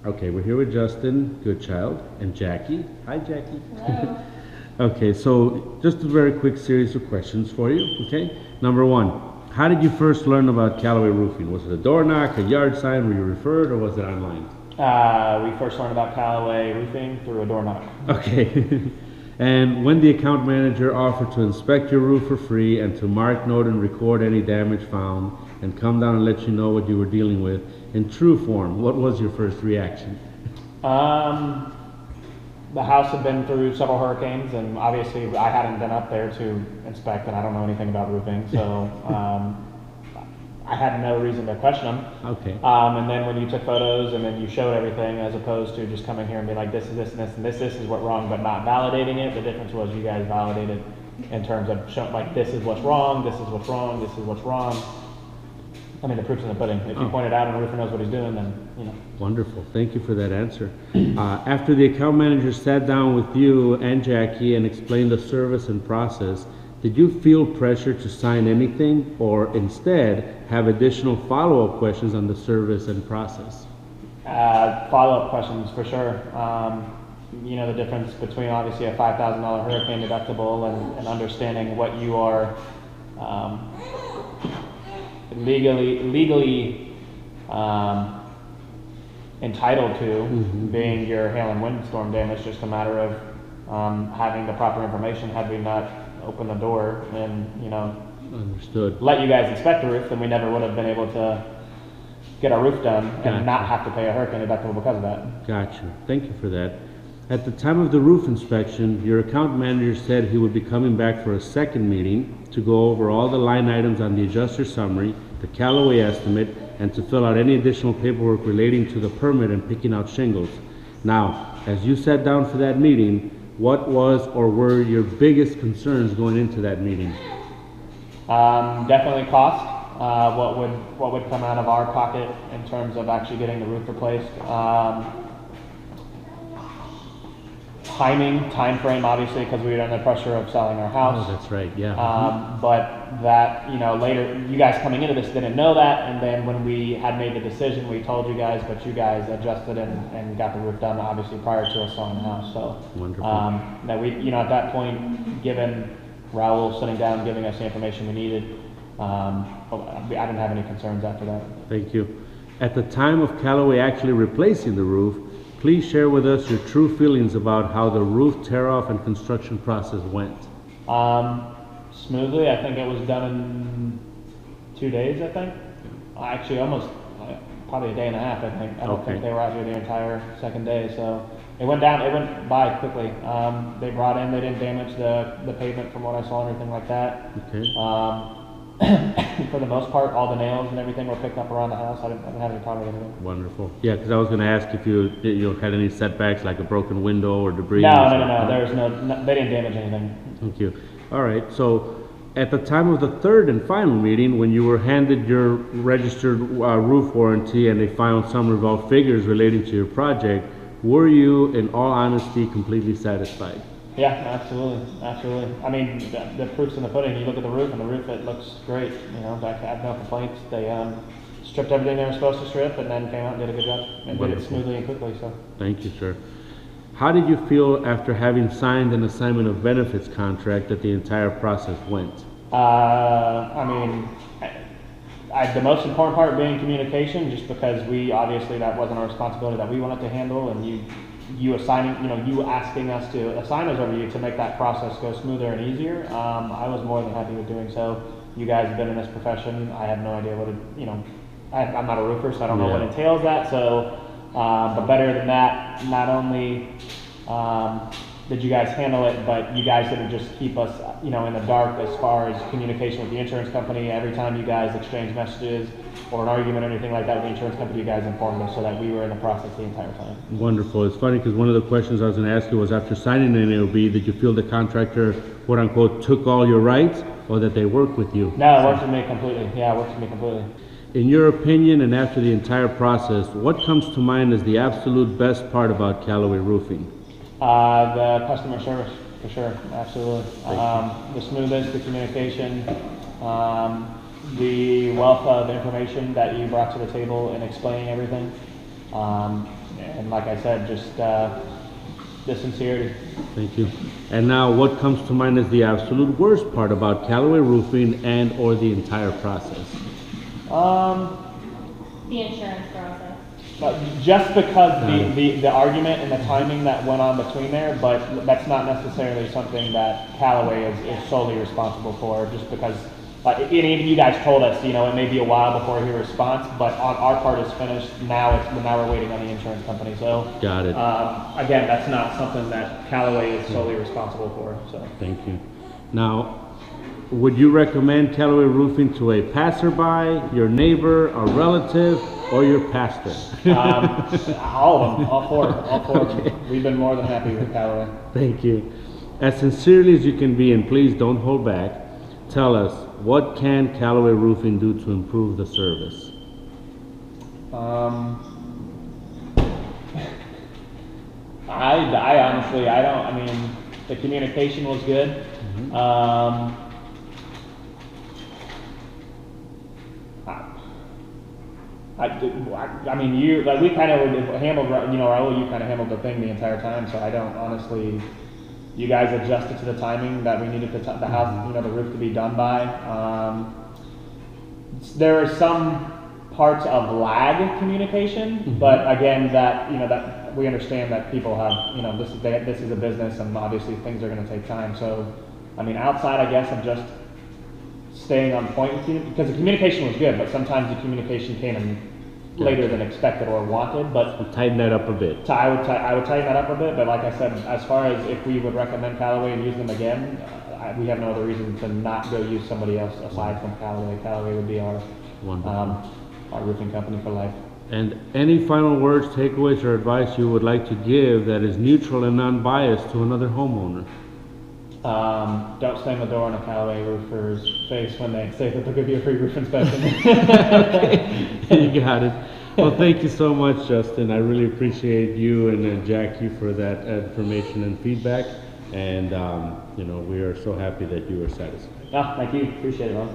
Okay, we're here with Justin, Goodchild, and Jackie. Hi, Jackie. Hello. Okay, so just a very quick series of questions for you, okay? Number one, how did you first learn about Calloway Roofing? Was it a door knock, a yard sign, were you referred, or was it online? We first learned about Calloway Roofing through a door knock. Okay. And when the account manager offered to inspect your roof for free and to mark, note, and record any damage found and come down and let you know what you were dealing with in true form, what was your first reaction? The house had been through several hurricanes, and obviously I hadn't been up there to inspect, and I don't know anything about roofing, so I had no reason to question them. Okay. And then when you took photos and then you showed everything, as opposed to just coming here and being like, this is this and this and this is what's wrong, but not validating it, the difference was you guys validated in terms of showing, like, this is what's wrong, this is what's wrong, this is what's wrong. I mean, the proof's in the pudding. If you point it out and the roofer knows what he's doing, then, you know. Wonderful. Thank you for that answer. After the account manager sat down with you and Jackie and explained the service and process, did you feel pressure to sign anything, or instead have additional follow-up questions on the service and process? Follow-up questions for sure. You know, the difference between obviously a $5,000 hurricane deductible and understanding what you are legally entitled to, being your hail and windstorm damage. Just a matter of having the proper information. Had we not opened the door and, you know, Understood. let you guys inspect the roof, then we never would have been able to get our roof done and not have to pay a hurricane deductible because of that. Gotcha. Thank you for that. At the time of the roof inspection, your account manager said he would be coming back for a second meeting to go over all the line items on the adjuster summary, the Calloway estimate, and to fill out any additional paperwork relating to the permit and picking out shingles. Now, as you sat down for that meeting, what was or were your biggest concerns going into that meeting? Definitely cost. What would come out of our pocket in terms of actually getting the roof replaced. Time frame, obviously, because we were under pressure of selling our house. Oh, that's right, yeah. But that, you know, later, you guys coming into this didn't know that, and then when we had made the decision, we told you guys, but you guys adjusted and got the roof done, obviously, prior to us selling the house. So, Wonderful. that we, you know, at that point, given Raul sitting down and giving us the information we needed, I didn't have any concerns after that. Thank you. At the time of Calloway actually replacing the roof, please share with us your true feelings about how the roof tear-off and construction process went. Smoothly. I think it was done in 2 days, I think. Actually, almost, probably a day and a half, I think. I don't think they were out here the entire second day, so it went by quickly. They brought in, they didn't damage the pavement from what I saw and everything like that. Okay. For the most part, all the nails and everything were picked up around the house. I didn't have any problem with anything. Wonderful. Yeah, because I was going to ask if you had any setbacks, like a broken window or debris. No. There was no, they didn't damage anything. Thank you. All right. So, at the time of the third and final meeting, when you were handed your registered roof warranty and they found some revolved figures relating to your project, were you, in all honesty, completely satisfied? Yeah, absolutely. I mean, the proof's in the pudding. You look at the roof, and the roof, it looks great. You know, I have no complaints. They stripped everything they were supposed to strip, and then came out and did a good job and did it smoothly and quickly. So. Thank you, sir. How did you feel after having signed an assignment of benefits contract that the entire process went? I mean, the most important part being communication, just because obviously that wasn't our responsibility that we wanted to handle, and you assigning, you know, you asking us to assign those over you to make that process go smoother and easier. I was more than happy with doing so. You guys have been in this profession. I have no idea what it, you know, I'm not a roofer, so I don't know what entails that. So, but better than that, not only did you guys handle it, but you guys didn't just keep us, you know, in the dark as far as communication with the insurance company. Every time you guys exchange messages or an argument or anything like that with the insurance company, you guys informed us so that we were in the process the entire time. Wonderful. It's funny because one of the questions I was going to ask you was, after signing an AOB, did you feel the contractor, quote unquote, took all your rights, or that they worked with you? No, it worked with me completely. Yeah, it worked with me completely. In your opinion, and after the entire process, what comes to mind as the absolute best part about Calloway Roofing? The customer service, for sure, absolutely. The smoothness, the communication, the wealth of information that you brought to the table in explaining everything. And like I said, just the sincerity. Thank you. And now, what comes to mind is the absolute worst part about Callaway Roofing and or the entire process? The insurance process. But just because the argument and the timing that went on between there, but that's not necessarily something that Callaway is solely responsible for, just because, and even you guys told us, you know, it may be a while before we hear a response, but our part is finished, now we're waiting on the insurance company, so. Got it. Again, that's not something that Callaway is solely responsible for, so. Thank you. Now, would you recommend Callaway Roofing to a passerby, your neighbor, a relative, or your pastor? All of them, all four of them. We've been more than happy with Callaway. Thank you. As sincerely as you can be, and please don't hold back, tell us, what can Callaway Roofing do to improve the service? I honestly, I mean, the communication was good. I mean, we kind of handled, you know, Raul, you kind of handled the thing the entire time, so I don't honestly, you guys adjusted to the timing that we needed the house, you know, the roof to be done by. There are some parts of lag communication, but again, that, you know, that we understand that people have, you know, this is a business, and obviously things are going to take time. So, I mean, outside, I guess, of just staying on point with you, because the communication was good, but sometimes the communication came in later than expected or wanted. But We'll tighten that up a bit. I would tighten that up a bit. But like I said, as far as if we would recommend Callaway and use them again, we have no other reason to not go use somebody else aside from Callaway. Callaway would be our roofing company for life. And any final words, takeaways, or advice you would like to give that is neutral and non-biased to another homeowner? Don't slam the door on a Callaway roofer's face when they say that they'll give you a free roof inspection. You got it. Well, thank you so much, Justin. I really appreciate you and Jackie for that information and feedback. And, you know, we are so happy that you were satisfied. Thank you. Appreciate it, Ron.